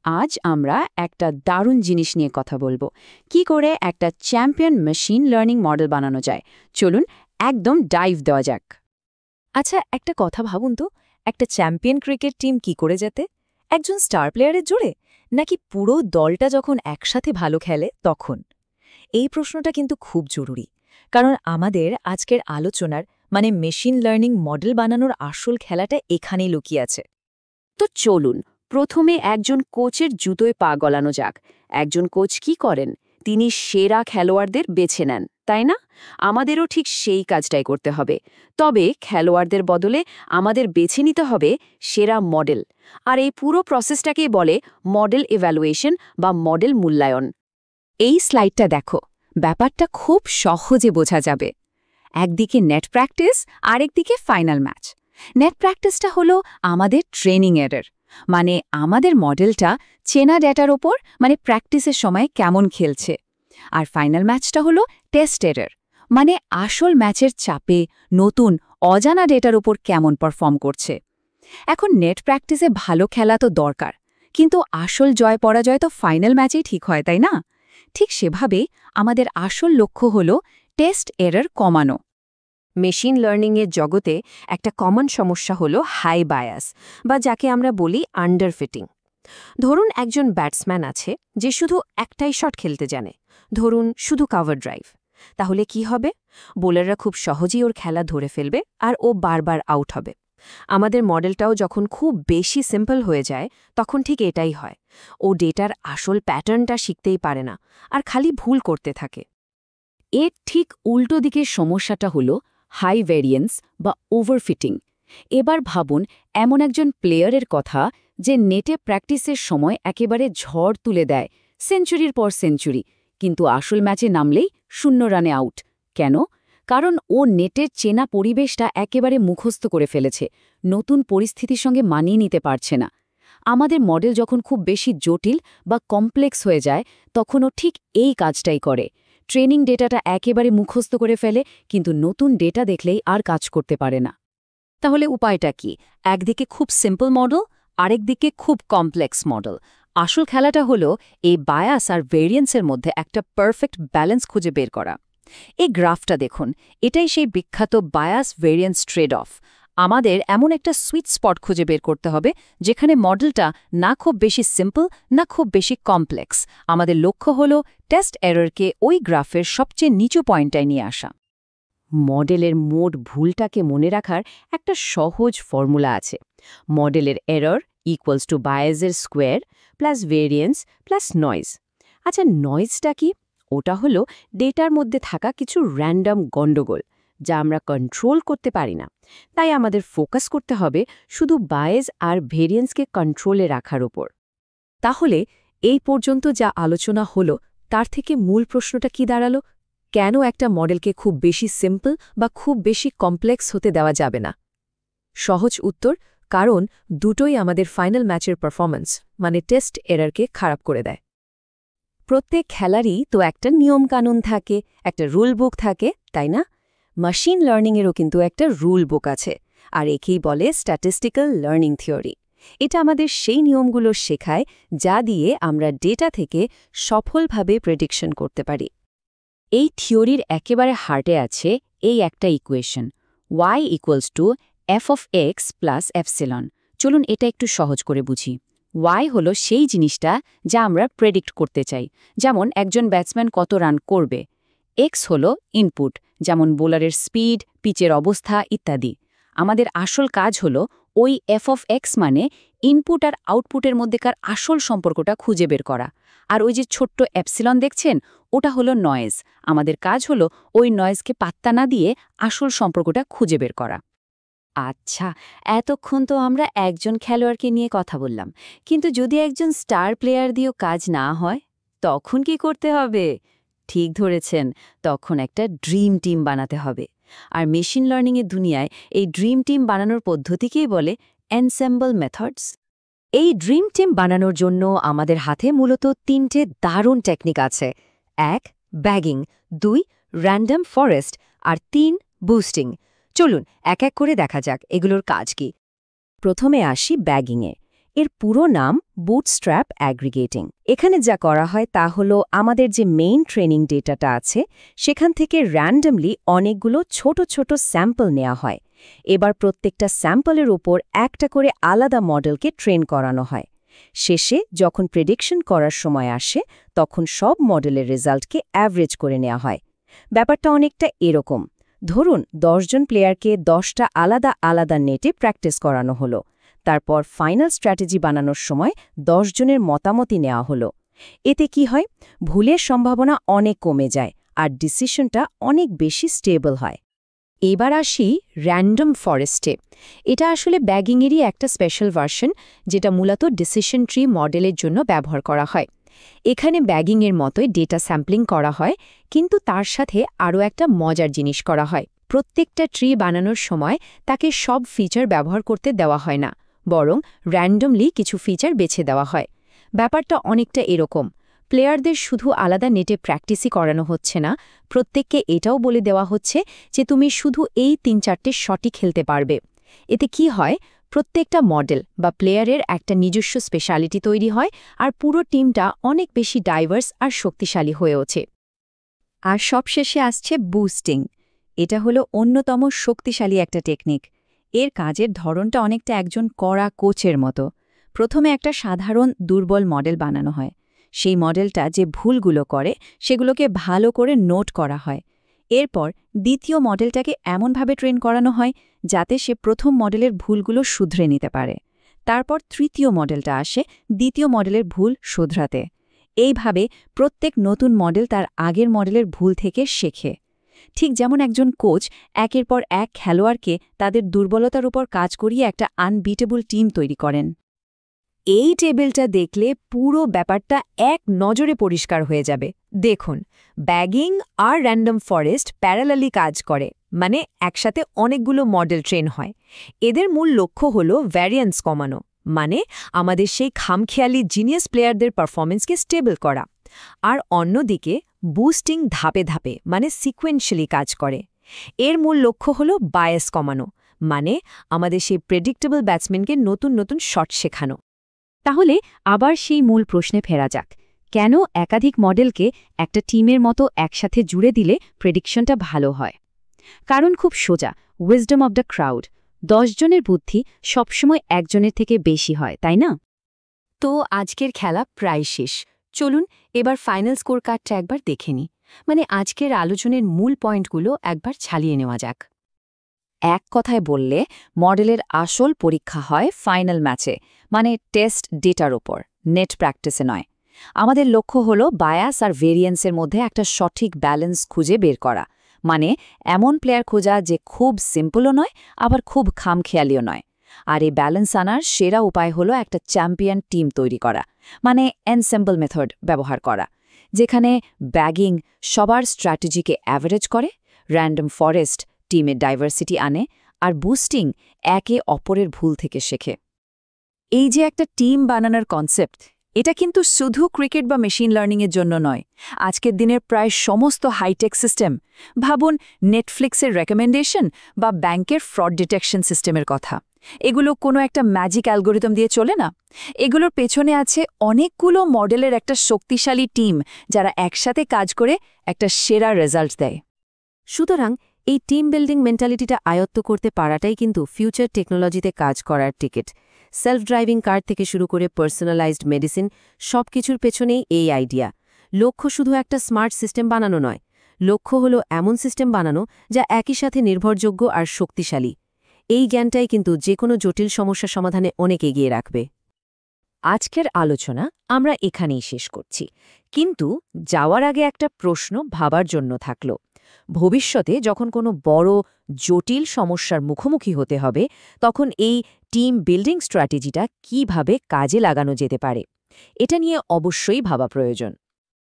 আজ আমরা একটা দারুণ জিনিস নিয়ে কথা বলবো কি করে একটা চ্যাম্পিয়ন মেশিন লার্নিং মডেল বানানো যায়। চলুন একদম ডাইভ দেওয়া যাক। আচ্ছা, একটা কথা ভাবুন তো, একটা চ্যাম্পিয়ন ক্রিকেট টিম কি করে যেতে? একজন স্টার প্লেয়ারের জোরে, নাকি পুরো দলটা যখন একসাথে ভালো খেলে তখন? এই প্রশ্নটা কিন্তু খুব জরুরি, কারণ আমাদের আজকের আলোচনার মেশিন লার্নিং মডেল বানানোর আসল খেলাটা এখানেই লুকিয়ে আছে। তো চলুন প্রথমে একজন কোচের জুতোয় পা গলানো যাক। একজন কোচ কি করেন? তিনি সেরা খেলোয়াড়দের বেছে নেন, তাই না? আমাদেরও ঠিক সেই কাজটাই করতে হবে। তবে খেলোয়াড়দের বদলে আমাদের বেছে নিতে হবে সেরা মডেল। আর এই পুরো প্রসেসটাকেই বলে মডেল ইভ্যালুয়েশন বা মডেল মূল্যায়ন। এই স্লাইডটা দেখো, ব্যাপারটা খুব সহজে বোঝা যাবে। একদিকে নেট প্র্যাকটিস, আরেকদিকে ফাইনাল ম্যাচ। নেট প্র্যাকটিসটা হলো আমাদের ট্রেনিং এরর, আমাদের মডেলটা চেনা ডেটার ওপর প্র্যাকটিসের সময় কেমন খেলছে। আর ফাইনাল ম্যাচটা হলো টেস্ট এরর, আসল ম্যাচের চাপে নতুন অজানা ডেটার ওপর কেমন পারফর্ম করছে। এখন নেট প্র্যাকটিসে ভালো খেলা তো দরকার, কিন্তু আসল জয় পরাজয় তো ফাইনাল ম্যাচেই ঠিক হয়, তাই না? ঠিক সেভাবে আমাদের আসল লক্ষ্য হল টেস্ট এরর কমানো। মেশিন লার্নিংয়ের জগতে একটা কমন সমস্যা হলো হাই বায়াস, বা যাকে আমরা বলি আন্ডারফিটিং। ধরুন একজন ব্যাটসম্যান আছে যে শুধু একটাই শট খেলতে জানে, ধরুন শুধু কভার ড্রাইভ। তাহলে কি হবে? বোলাররা খুব সহজেই ওর খেলা ধরে ফেলবে আর ও বারবার আউট হবে। আমাদের মডেলটাও যখন খুব বেশি সিম্পল হয়ে যায়, তখন ঠিক এটাই হয়। ও ডেটার আসল প্যাটার্নটা শিখতেই পারে না, আর খালি ভুল করতে থাকে। এর ঠিক উল্টো দিকের সমস্যাটা হলো হাই ভেরিয়েন্স বা ওভারফিটিং। এবার ভাবুন এমন একজন প্লেয়ারের কথা যে নেটে প্র্যাকটিসের সময় একেবারে ঝড় তুলে দেয়, সেঞ্চুরির পর সেঞ্চুরি, কিন্তু আসল ম্যাচে নামলেই 0 রানে আউট। কেন? কারণ ও নেটের চেনা পরিবেশটা একেবারে মুখস্থ করে ফেলেছে, নতুন পরিস্থিতির সঙ্গে মানিয়ে নিতে পারছে না। আমাদের মডেল যখন খুব বেশি জটিল বা কমপ্লেক্স হয়ে যায়, তখন ও ঠিক এই কাজটাই করে। ট্রেনিং ডেটাটা একেবারে মুখস্থ করে ফেলে, কিন্তু নতুন ডেটা দেখলেই আর কাজ করতে পারে না। তাহলে উপায়টা কি? একদিকে খুব সিম্পল মডেল, আরেকদিকে খুব কমপ্লেক্স মডেল। আসল খেলাটা হলো এই বায়াস আর ভেরিয়েন্সের মধ্যে একটা পারফেক্ট ব্যালেন্স খুঁজে বের করা। এই গ্রাফটা দেখুন, এটাই সেই বিখ্যাত বায়াস ভেরিয়েন্স ট্রেড অফ। আমাদের এমন একটা সুইট স্পট খুঁজে বের করতে হবে যেখানে মডেলটা না খুব বেশি সিম্পল, না খুব বেশি কমপ্লেক্স। আমাদের লক্ষ্য হলো টেস্ট এররকে ওই গ্রাফের সবচেয়ে নিচু পয়েন্টটায় নিয়ে আসা। মডেলের মোট ভুলটাকে মনে রাখার একটা সহজ ফর্মুলা আছে। মডেলের এরর ইকুয়ালস টু বায়াসের square plus variance plus noise. আচ্ছা, নয়েজটা কি? ওটা হলো ডেটার মধ্যে থাকা কিছু র্যান্ডম গণ্ডগোল, যা আমরা কন্ট্রোল করতে পারি না। তাই আমাদের ফোকাস করতে হবে শুধু বায়াস আর ভেরিয়েন্সকে কন্ট্রোলে রাখার ওপর। তাহলে এই পর্যন্ত যা আলোচনা হলো, তার থেকে মূল প্রশ্নটা কি দাঁড়ালো? কেন একটা মডেলকে খুব বেশি সিম্পল বা খুব বেশি কমপ্লেক্স হতে দেওয়া যাবে না? সহজ উত্তর, কারণ দুটোই আমাদের ফাইনাল ম্যাচের পারফরম্যান্স টেস্ট এররকে খারাপ করে দেয়। প্রত্যেক খেলারই তো একটা নিয়মকানুন থাকে, একটা রুল বুক থাকে, তাই না? মেশিন লার্নিংয়েরও কিন্তু একটা রুল বুক আছে, আর একেই বলে স্ট্যাটিস্টিক্যাল লার্নিং থিওরি। এটা আমাদের সেই নিয়মগুলো শেখায় যা দিয়ে আমরা ডেটা থেকে সফলভাবে প্রেডিকশন করতে পারি। এই থিওরির একেবারে হার্টে আছে এই একটা equation, y = f of x plus epsilon. চলুন এটা একটু সহজ করে বুঝি। y হলো সেই জিনিসটা যা আমরা প্রেডিক্ট করতে চাই, যেমন একজন ব্যাটসম্যান কত রান করবে। x হলো ইনপুট, যেমন বোলারের স্পিড, পিচের অবস্থা ইত্যাদি। আমাদের আসল কাজ হলো ওই f of x ইনপুট আর আউটপুটের মধ্যেকার আসল সম্পর্কটা খুঁজে বের করা। আর ওই যে ছোট্ট এপসিলন দেখছেন, ওটা হলো নয়েজ। আমাদের কাজ হলো ওই নয়েজকে পাত্তা না দিয়ে আসল সম্পর্কটা খুঁজে বের করা। আচ্ছা, এতক্ষণ তো আমরা একজন খেলোয়াড়কে নিয়ে কথা বললাম, কিন্তু যদি একজন স্টার প্লেয়ার দিয়েও কাজ না হয়, তখন কি করতে হবে? ঠিক ধরেছেন, তখন একটা ড্রিম টিম বানাতে হবে। আর মেশিন লার্নিংয়ের দুনিয়ায় এই ড্রিম টিম বানানোর পদ্ধতিকেই বলে এনসেম্বল মেথডস। এই ড্রিম টিম বানানোর জন্য আমাদের হাতে মূলত 3টে দারুণ টেকনিক আছে। 1. ব্যাগিং, 2. র্যান্ডম ফরেস্ট, আর 3. বুস্টিং। চলুন এক এক করে দেখা যাক এগুলোর কাজ কি। প্রথমে আসি ব্যাগিংয়ে। এর পুরো নাম বুটস্ট্র্যাপ অ্যাগ্রিগেটিং। এখানে যা করা হয় তা হলো আমাদের যে মেইন ট্রেনিং ডেটাটা আছে সেখান থেকে র্যান্ডমলি অনেকগুলো ছোট ছোট স্যাম্পল নেওয়া হয়। এবার প্রত্যেকটা স্যাম্পলের উপর একটা করে আলাদা মডেলকে ট্রেন করানো হয়। শেষে যখন প্রেডিকশন করার সময় আসে তখন সব মডেলের রেজাল্টকে অ্যাভারেজ করে নেওয়া হয়। ব্যাপারটা অনেকটা এরকম, ধরুন 10 জন প্লেয়ারকে 10টা আলাদা আলাদা নেটে প্র্যাকটিস করানো হলো। তারপর ফাইনাল স্ট্র্যাটেজি বানানোর সময় 10 জনের মতামতই নেওয়া হলো। এতে কি হয়, ভুলের সম্ভাবনা অনেক কমে যায় আর ডিসিশনটা অনেক বেশি স্টেবল হয়। এবার আসি র্যান্ডম ফরেস্টে। এটা আসলে ব্যাগিংয়েরই একটা স্পেশাল ভার্সন, যেটা মূলত ডিসিশন ট্রি মডেলের জন্য ব্যবহার করা হয়। এখানে ব্যাগিংয়ের মতোই ডেটা স্যাম্পলিং করা হয়, কিন্তু তার সাথে আরও একটা মজার জিনিস করা হয়। প্রত্যেকটা ট্রি বানানোর সময় তাকে সব ফিচার ব্যবহার করতে দেওয়া হয় না, বরং র্যান্ডমলি কিছু ফিচার বেছে দেওয়া হয়। ব্যাপারটা অনেকটা এরকম, প্লেয়ারদের শুধু আলাদা নেটে প্র্যাকটিসই করানো হচ্ছে না, প্রত্যেককে এটাও বলে দেওয়া হচ্ছে যে তুমি শুধু এই ৩-৪টে শটই খেলতে পারবে। এতে কি হয়, প্রত্যেকটা মডেল বা প্লেয়ারের একটা নিজস্ব স্পেশালিটি তৈরি হয় আর পুরো টিমটা অনেক বেশি ডাইভার্স আর শক্তিশালী হয়ে ওঠে। আর সবশেষে আসছে বুস্টিং। এটা হলো অন্যতম শক্তিশালী একটা টেকনিক। এর কাজের ধরনটা অনেকটা একজন কড়া কোচের মতো। প্রথমে একটা সাধারণ দুর্বল মডেল বানানো হয়। সেই মডেলটা যে ভুলগুলো করে সেগুলোকে ভালো করে নোট করা হয়। এরপর দ্বিতীয় মডেলটাকে এমনভাবে ট্রেন করানো হয় যাতে সে প্রথম মডেলের ভুলগুলো শুধরে নিতে পারে। তারপর তৃতীয় মডেলটা আসে দ্বিতীয় মডেলের ভুল শুধরাতে। এইভাবে প্রত্যেক নতুন মডেল তার আগের মডেলের ভুল থেকে শেখে। ঠিক যেমন একজন কোচ একের পর এক খেলোয়াড়কে তাদের দুর্বলতার উপর কাজ করিয়ে একটা আনবিটেবল টিম তৈরি করেন। এই টেবিলটা দেখলে পুরো ব্যাপারটা এক নজরে পরিষ্কার হয়ে যাবে। দেখুন, ব্যাগিং আর র্যান্ডম ফরেস্ট প্যারালালি কাজ করে, মানে একসাথে অনেকগুলো মডেল ট্রেন হয়। এদের মূল লক্ষ্য হল ভ্যারিয়েন্স কমানো, মানে আমাদের সেই খামখেয়ালি জিনিয়াস প্লেয়ারদের পারফরমেন্সকে স্টেবল করা। আর অন্যদিকে বুস্টিং ধাপে ধাপে, মানে সিকোয়েন্সিয়ালি কাজ করে। এর মূল লক্ষ্য হল বায়াস কমানো, মানে আমাদের সেই প্রেডিক্টেবল ব্যাটসম্যানকে নতুন নতুন শট শেখানো। তাহলে আবার সেই মূল প্রশ্নে ফেরা যাক, কেন একাধিক মডেলকে একটা টিমের মতো একসাথে জুড়ে দিলে প্রেডিকশনটা ভালো হয়? কারণ খুব সোজা, উইজডম অব দ্য ক্রাউড। 10 জনের বুদ্ধি সবসময় একজনের থেকে বেশি হয়, তাই না? তো আজকের খেলা প্রায় শেষ। চলুন এবার ফাইনাল স্কোর কার্ডটা একবার দেখে নিই, মানে আজকের আলোচনার মূল পয়েন্টগুলো একবার ছালিয়ে নেওয়া যাক। এক কথায় বললে মডেলের আসল পরীক্ষা হয় ফাইনাল ম্যাচে, মানে টেস্ট ডেটার ওপর, নেট প্র্যাকটিসে নয়। আমাদের লক্ষ্য হলো বায়াস আর ভেরিয়েন্সের মধ্যে একটা সঠিক ব্যালেন্স খুঁজে বের করা, মানে এমন প্লেয়ার খোঁজা যে খুব সিম্পলও নয় আবার খুব খামখেয়ালিও নয়। আর এই ব্যালেন্স আনার সেরা উপায় হলো একটা চ্যাম্পিয়ন টিম তৈরি করা, মানে এনসেম্বল মেথড ব্যবহার করা, যেখানে ব্যাগিং সবার স্ট্র্যাটেজিকে অ্যাভারেজ করে, র্যান্ডম ফরেস্ট টিমের ডাইভার্সিটি আনে, আর বুস্টিং একে অপরের ভুল থেকে শেখে। এই যে একটা টিম বানানোর কনসেপ্ট, এটা কিন্তু শুধু ক্রিকেট বা মেশিন লার্নিংয়ের জন্য নয়। আজকের দিনের প্রায় সমস্ত হাইটেক সিস্টেম, ভাবুন নেটফ্লিক্সের রেকমেন্ডেশন বা ব্যাংকের ফ্রড ডিটেকশন সিস্টেমের কথা, এগুলো কোনো একটা ম্যাজিক অ্যালগোরিদম দিয়ে চলে না। এগুলোর পেছনে আছে অনেকগুলো মডেলের একটা শক্তিশালী টিম, যারা একসাথে কাজ করে একটা সেরা রেজাল্ট দেয়। সুতরাং এই টিম বিল্ডিং মেন্টালিটিটা আয়ত্ত করতে পারাটাই কিন্তু ফিউচার টেকনোলজিতে কাজ করার টিকিট। সেলফ ড্রাইভিং কার থেকে শুরু করে পার্সোনালাইজড মেডিসিন, সব কিছুর পেছনেই এই আইডিয়া। লক্ষ্য শুধু একটা স্মার্ট সিস্টেম বানানো নয়, লক্ষ্য হলো এমন সিস্টেম বানানো যা একই সাথে নির্ভরযোগ্য আর শক্তিশালী। এই জ্ঞানটাই কিন্তু যে কোনো জটিল সমস্যা সমাধানে অনেক এগিয়ে রাখবে। আজকের আলোচনা আমরা এখানেই শেষ করছি, কিন্তু যাওয়ার আগে একটা প্রশ্ন ভাবার জন্য থাকলো। ভবিষ্যতে যখন কোনো বড় জটিল সমস্যার মুখোমুখি হতে হবে, তখন এই টিম বিল্ডিং স্ট্র্যাটেজিটা কিভাবে কাজে লাগানো যেতে পারে, এটা নিয়ে অবশ্যই ভাবা প্রয়োজন।